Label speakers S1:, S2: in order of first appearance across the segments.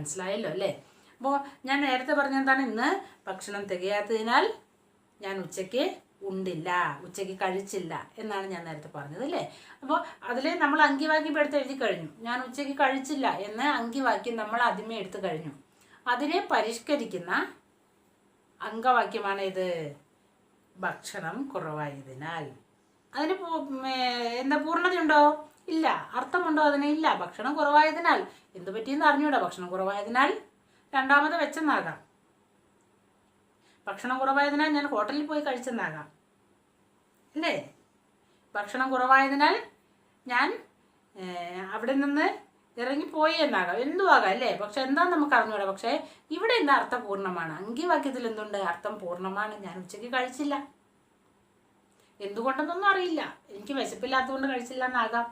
S1: മനസ്സിലായല്ലോ അല്ലേ? അപ്പോൾ ഞാൻ നേരത്തെ പറഞ്ഞ എന്താണ്, ഇന്ന് ഭക്ഷണം തികയാത്തതിനാൽ ഞാൻ ഉച്ചയ്ക്ക് ഉണ്ടില്ല, ഉച്ചയ്ക്ക് കഴിച്ചില്ല എന്നാണ് ഞാൻ നേരത്തെ പറഞ്ഞത് അല്ലേ? അപ്പോൾ അതിൽ നമ്മൾ അങ്കിവാക്യം ഇപ്പോൾ എടുത്ത് എഴുതി കഴിഞ്ഞു. ഞാൻ ഉച്ചയ്ക്ക് കഴിച്ചില്ല എന്ന് അങ്കിവാക്യം നമ്മൾ ആദ്യമേ എടുത്തു കഴിഞ്ഞു. അതിനെ പരിഷ്കരിക്കുന്ന അങ്കവാക്യമാണ് ഇത്, ഭക്ഷണം കുറവായതിനാൽ. അതിന് എന്താ പൂർണ്ണതയുണ്ടോ? ഇല്ല. അർത്ഥമുണ്ടോ അതിന്? ഇല്ല. ഭക്ഷണം കുറവായതിനാൽ. എന്തു പറ്റിയെന്ന് അറിഞ്ഞൂടാ. ഭക്ഷണം കുറവായതിനാൽ രണ്ടാമത് വെച്ചെന്നാകാം. ഭക്ഷണം കുറവായതിനാൽ ഞാൻ ഹോട്ടലിൽ പോയി കഴിച്ചെന്നാകാം അല്ലേ? ഭക്ഷണം കുറവായതിനാൽ ഞാൻ അവിടെ നിന്ന് ഇറങ്ങിപ്പോയി എന്നാകാം, എന്തും ആകാം അല്ലേ? പക്ഷെ എന്താന്ന് നമുക്ക് അറിഞ്ഞൂടാ. പക്ഷേ ഇവിടെ എന്താ അർത്ഥം പൂർണ്ണമാണ്. അങ്കിവാക്യത്തിൽ എന്തുണ്ട്? അർത്ഥം പൂർണ്ണമാണ്. ഞാൻ ഉച്ചയ്ക്ക് കഴിച്ചില്ല. എന്തുകൊണ്ടെന്നൊന്നും അറിയില്ല. എനിക്ക് വിശപ്പില്ലാത്തതുകൊണ്ട് കഴിച്ചില്ല എന്നാകാം,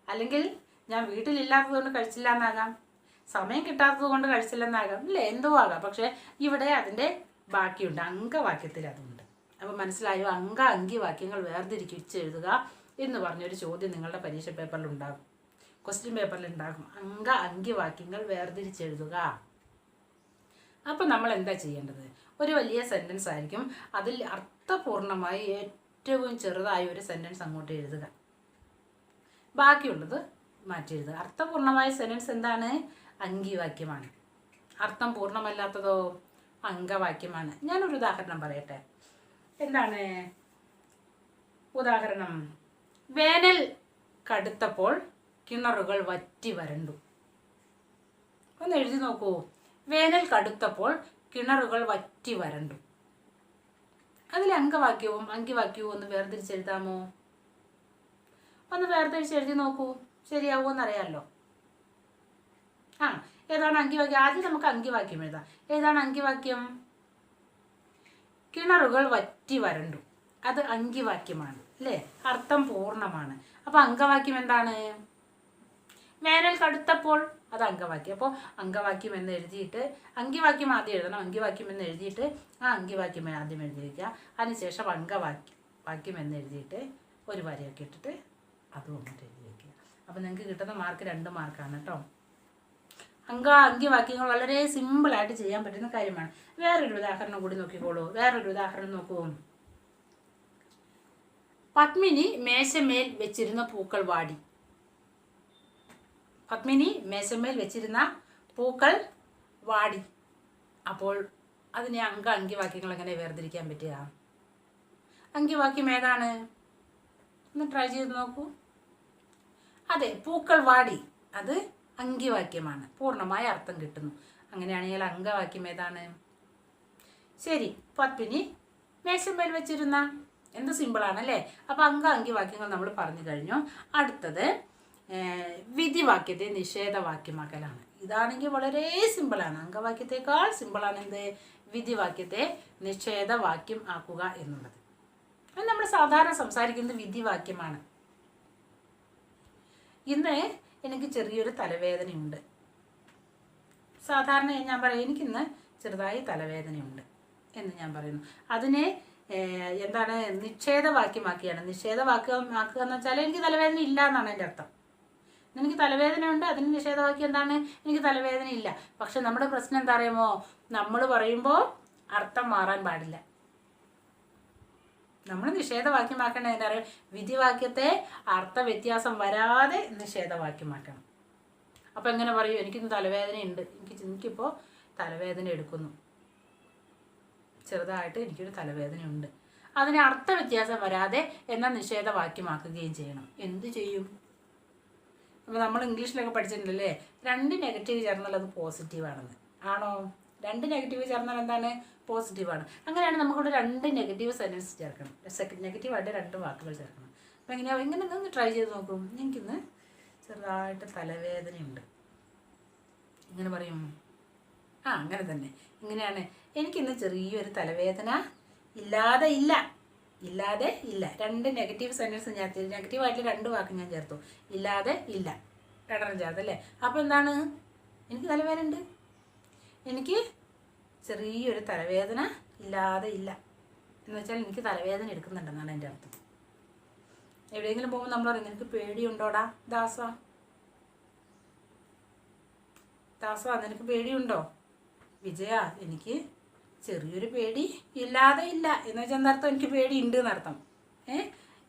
S1: അല്ലെങ്കിൽ ഞാൻ വീട്ടിലില്ലാത്തത് കൊണ്ട് കഴിച്ചില്ല എന്നാകാം, സമയം കിട്ടാത്തത് കൊണ്ട് കഴിച്ചില്ലെന്നാകാം അല്ലേ? എന്തോ ആകാം. പക്ഷെ ഇവിടെ അതിൻ്റെ ബാക്കിയുണ്ട്, അങ്കവാക്യത്തിൽ അതുണ്ട്. അപ്പോൾ മനസ്സിലായോ? അങ്കിവാക്യങ്ങൾ വേർതിരിച്ചെഴുതുക എന്ന് പറഞ്ഞൊരു ചോദ്യം നിങ്ങളുടെ പരീക്ഷ പേപ്പറിൽ ഉണ്ടാകും, ക്വസ്റ്റ്യൻ പേപ്പറിൽ ഉണ്ടാകും. അങ്കിവാക്യങ്ങൾ വേർതിരിച്ചെഴുതുക. അപ്പം നമ്മൾ എന്താ ചെയ്യേണ്ടത്? ഒരു വലിയ സെൻറ്റൻസ് ആയിരിക്കും, അതിൽ അർത്ഥപൂർണമായി ഏറ്റവും ചെറുതായ ഒരു സെൻറ്റൻസ് അങ്ങോട്ട് എഴുതുക, ബാക്കിയുള്ളത് മാറ്റി എഴുതുക. അർത്ഥപൂർണമായ സെൻറ്റൻസ് എന്താണ്? അങ്കിവാക്യമാണ്. അർത്ഥം പൂർണ്ണമല്ലാത്തതോ അങ്കവാക്യമാണ്. ഞാനൊരു ഉദാഹരണം പറയട്ടെ. എന്താണ് ഉദാഹരണം? വേനൽ കടുത്തപ്പോൾ കിണറുകൾ വറ്റി വരണ്ടു. ഒന്ന് എഴുതി നോക്കൂ. വേനൽ കടുത്തപ്പോൾ കിണറുകൾ വറ്റി വരണ്ടു. അതിൽ അങ്കവാക്യവും അങ്കിവാക്യവും ഒന്ന് വേർതിരിച്ചെഴുതാമോ? ഒന്ന് വേർതിരിച്ചെഴുതി നോക്കൂ, ശരിയാവുമെന്നറിയാമല്ലോ. ഏതാണ് അങ്കിവാക്യം? ആദ്യം നമുക്ക് അങ്കിവാക്യം എഴുതാം. ഏതാണ് അങ്കിവാക്യം? കിണറുകൾ വറ്റി വരണ്ടു. അത് അങ്കിവാക്യമാണ് അല്ലേ? അർത്ഥം പൂർണ്ണമാണ്. അപ്പോൾ അങ്കവാക്യം എന്താണ്? വേനൽ കടുത്തപ്പോൾ, അത് അങ്കവാക്യം. അപ്പോൾ അങ്കവാക്യം എന്ന് എഴുതിയിട്ട് അങ്കിവാക്യം ആദ്യം എഴുതണം. അങ്കിവാക്യം എന്ന് എഴുതിയിട്ട് ആ അങ്കിവാക്യം ആദ്യം എഴുതി വയ്ക്കുക. അതിനുശേഷം വാക്യം എന്ന് എഴുതിയിട്ട് ഒരു വരയൊക്കെ ഇട്ടിട്ട് അതും അങ്ങോട്ട് എഴുതി വയ്ക്കുക. അപ്പോൾ നിങ്ങൾക്ക് കിട്ടുന്ന മാർക്ക് 2 മാർക്കാണ് കേട്ടോ. അങ്കിവാക്യങ്ങൾ വളരെ സിമ്പിളായിട്ട് ചെയ്യാൻ പറ്റുന്ന കാര്യമാണ്. വേറൊരു ഉദാഹരണം കൂടി നോക്കിക്കോളൂ. വേറൊരു ഉദാഹരണം നോക്കൂ. പത്മിനി മേശമേൽ വെച്ചിരുന്ന പൂക്കൾ വാടി. പത്മിനി മേശമേൽ വെച്ചിരുന്ന പൂക്കൾ വാടി. അപ്പോൾ അതിനെ അങ്കിവാക്യങ്ങൾ എങ്ങനെ വേർതിരിക്കാൻ പറ്റുക? അങ്കിവാക്യം ഏതാണ്? ഒന്ന് ട്രൈ ചെയ്ത് നോക്കൂ. അതെ, പൂക്കൾ വാടി, അത് അങ്കിവാക്യമാണ്. പൂർണ്ണമായ അർത്ഥം കിട്ടുന്നു. അങ്ങനെയാണെങ്കിൽ അങ്കവാക്യം ഏതാണ്? ശരി, പത്മിനി മേശമേൽ വെച്ചിരുന്ന. എന്ത് സിമ്പിളാണല്ലേ? അപ്പോൾ അങ്കിവാക്യങ്ങൾ നമ്മൾ പറഞ്ഞു കഴിഞ്ഞു. അടുത്തത് വിധിവാക്യത്തെ നിഷേധവാക്യമാക്കലാണ്. ഇതാണെങ്കിൽ വളരെ സിമ്പിളാണ്. അങ്കവാക്യത്തെക്കാൾ സിമ്പിളാണ് എന്ത്? വിധിവാക്യത്തെ നിഷേധവാക്യം ആക്കുക എന്നുള്ളത്. അത് നമ്മൾ സാധാരണ സംസാരിക്കുന്നത് വിധിവാക്യമാണ്. ഇന്ന് എനിക്ക് ചെറിയൊരു തലവേദനയുണ്ട്. സാധാരണ ഞാൻ പറയും എനിക്കിന്ന് ചെറുതായി തലവേദനയുണ്ട് എന്ന് ഞാൻ പറയുന്നു. അതിനെ എന്താണ്? നിഷേധവാക്യമാക്കിയാണ്. നിഷേധവാക്യമാക്കുക എന്ന് വെച്ചാൽ എനിക്ക് തലവേദന ഇല്ല എന്നാണ് എൻ്റെ അർത്ഥം. എനിക്ക് തലവേദന ഉണ്ട്, അതിന് നിഷേധവാക്യം എന്താണ്? എനിക്ക് തലവേദന ഇല്ല. പക്ഷെ നമ്മുടെ പ്രശ്നം എന്താ അറിയാമോ? നമ്മൾ പറയുമ്പോൾ അർത്ഥം മാറാൻ പാടില്ല. നമ്മൾ നിഷേധവാക്യമാക്കേണ്ട എന്താ പറയുക? വിധിവാക്യത്തെ അർത്ഥവ്യത്യാസം വരാതെ നിഷേധവാക്യമാക്കണം. അപ്പം എങ്ങനെ പറയും? എനിക്കിന്ന് തലവേദനയുണ്ട്, എനിക്കിപ്പോൾ തലവേദന എടുക്കുന്നു, ചെറുതായിട്ട് എനിക്കൊരു തലവേദനയുണ്ട്. അതിന് അർത്ഥവ്യത്യാസം വരാതെ എന്നാൽ നിഷേധവാക്യമാക്കുകയും ചെയ്യണം. എന്ത് ചെയ്യും? അപ്പോൾ നമ്മൾ ഇംഗ്ലീഷിലൊക്കെ പഠിച്ചിട്ടുണ്ടല്ലേ, 2 നെഗറ്റീവ് ചേർന്നാൽ അത് പോസിറ്റീവാണെന്ന്. ആണോ? 2 നെഗറ്റീവ് ചേർന്നാൽ എന്താണ്? പോസിറ്റീവാണ്. അങ്ങനെയാണ് നമുക്കിവിടെ 2 നെഗറ്റീവ് സെൻറ്റൻസ് ചേർക്കണം. നെഗറ്റീവായിട്ട് 2 വാക്കുകൾ ചേർക്കണം. അപ്പോൾ ഇങ്ങനെ ഒന്ന് ട്രൈ ചെയ്ത് നോക്കും. എനിക്കിന്ന് ചെറുതായിട്ട് തലവേദനയുണ്ട്. ഇങ്ങനെ പറയും. അങ്ങനെ തന്നെ. ഇങ്ങനെയാണ്. എനിക്കിന്ന് ചെറിയൊരു തലവേദന ഇല്ലാതെ ഇല്ല. 2 നെഗറ്റീവ് സെൻറ്റൻസ് ഞാൻ നെഗറ്റീവായിട്ട് 2 വാക്ക് ഞാൻ ചേർത്തു. ഇല്ലാതെ ഇല്ല 2 ചേർത്തല്ലേ? അപ്പോൾ എന്താണ്? എനിക്ക് തലവേദന ഉണ്ട്, എനിക്ക് ചെറിയൊരു തലവേദന ഇല്ലാതെ ഇല്ല എന്ന് വെച്ചാൽ എനിക്ക് തലവേദന എടുക്കുന്നുണ്ടെന്നാണ് എൻ്റെ അർത്ഥം. എവിടെയെങ്കിലും പോകുമ്പോൾ നമ്മൾ പറയും നിനക്ക് പേടിയുണ്ടോടാ ദാസ? ദാസ നിനക്ക് പേടിയുണ്ടോ? വിജയ എനിക്ക് ചെറിയൊരു പേടി ഇല്ലാതെ ഇല്ല എന്ന് വെച്ചാൽ എന്നർത്ഥം എനിക്ക് പേടിയുണ്ട് എന്നർത്ഥം.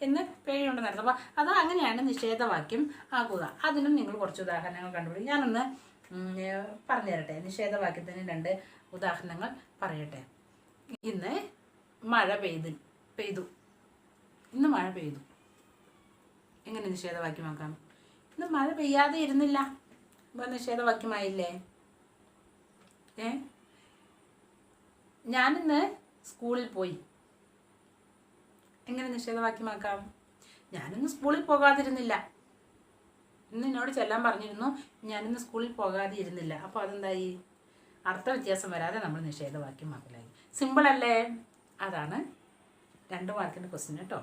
S1: എന്ന് പേടിയുണ്ടെന്നർത്ഥം. അപ്പോൾ അത് അങ്ങനെയാണ് നിഷേധവാക്യം ആക്കുക. അതിനും നിങ്ങൾ കുറച്ച് ഉദാഹരണങ്ങൾ കണ്ടുപിടിക്കും. ഞാനൊന്ന് പറഞ്ഞു തരട്ടെ. നിഷേധവാക്യത്തിന് 2 ഉദാഹരണങ്ങൾ പറയട്ടെ. ഇന്ന് മഴ പെയ്തു. ഇന്ന് മഴ പെയ്തു. എങ്ങനെ നിഷേധവാക്യമാക്കാം? ഇന്ന് മഴ പെയ്യാതെ ഇരുന്നില്ല. അപ്പോൾ നിഷേധവാക്യമായില്ലേ? ഞാനിന്ന് സ്കൂളിൽ പോയി. എങ്ങനെ നിഷേധവാക്യമാക്കാം? ഞാനിന്ന് സ്കൂളിൽ പോകാതിരുന്നില്ല. ഇന്ന് എന്നോട് ചെല്ലാൻ പറഞ്ഞിരുന്നു, ഞാനിന്ന് സ്കൂളിൽ പോകാതെ ഇരുന്നില്ല. അപ്പോൾ അതെന്തായി? അർത്ഥവ്യത്യാസം വരാതെ നമ്മൾ നിഷേധവാക്യമാക്കലായി. സിമ്പിൾ അല്ലേ? അതാണ് 2 മാർക്കിൻ്റെ ക്വസ്റ്റ്യൻ കേട്ടോ.